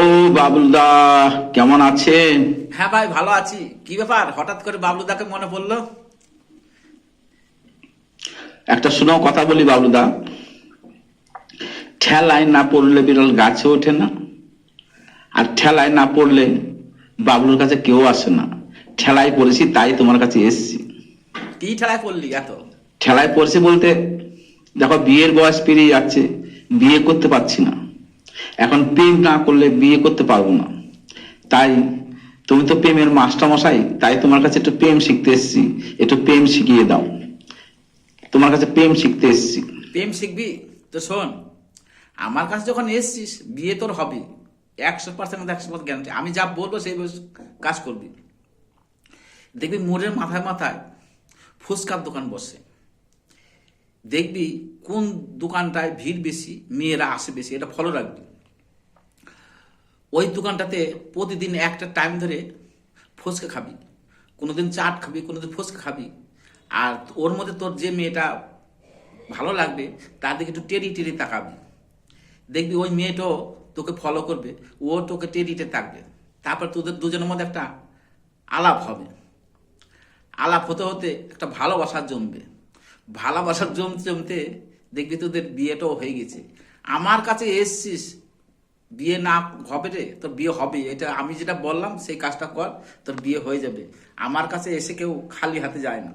ও বাবুলদা, কেমন আছেন? হ্যাঁ ভাই, ভালো আছি। কি ব্যাপার, হঠাৎ করে বাবলুদাকে মনে পড়লো? একটা শোনাও কথা বলি বাবুলদা। ঠেলায় না পড়লে বিড়াল গাছে ওঠে না, আর ঠেলায় না পড়লে বাবলুর কাছে কেউ আসে না। ঠেলায় পড়েছি তাই তোমার কাছে এসেছি। কি ঠেলায় পড়লি এত? ঠেলায় পড়েছি বলতে, দেখো বিয়ের বয়স পেরিয়ে যাচ্ছে, বিয়ে করতে পারছি না। এখন প্রেম না করলে বিয়ে করতে পারবো না। তাই তুমি তো প্রেমের মাস্টার মশাই, তাই তোমার কাছে একটু প্রেম শিখতে এসেছি। একটু প্রেম শিখিয়ে দাও, তোমার কাছে প্রেম শিখতে এসেছি। প্রেম শিখবি? তো শোন, আমার কাছে যখন এসছিস, বিয়ে তোর হবে 100%, 100% গ্যারান্টি। আমি যা বলবো সেই কাজ করবি। দেখবি মোড়ের মাথায় মাথায় ফুচকার দোকান বসে। দেখবি কোন দোকানটায় ভিড় বেশি, মেয়েরা আসে বেশি, এটা ফলো রাখবি। ওই দোকানটাতে প্রতিদিন একটা টাইম ধরে ফুচকা খাবি, কোনোদিন চাট খাবি, কোনোদিন ফুচকা খাবি। আর ওর মধ্যে তোর যে মেয়েটা ভালো লাগবে তার দিকে একটু টেরি টেরি তাকাবি। দেখবি ওই মেয়েটাও তোকে ফলো করবে, ও তোকে টেরিতে তাকবে। তারপর তোদের দুজনের মধ্যে একটা আলাপ হবে। আলাপ হতে হতে একটা ভালোবাসার জমবে। ভালোবাসার জমতে জমতে দেখবি তোদের বিয়েটাও হয়ে গেছে। আমার কাছে এসছিস, বিয়ে না হবে রে, তোর বিয়ে হবে। এটা আমি যেটা বললাম সেই কাজটা কর, তোর বিয়ে হয়ে যাবে। আমার কাছে এসে কেউ খালি হাতে যায় না।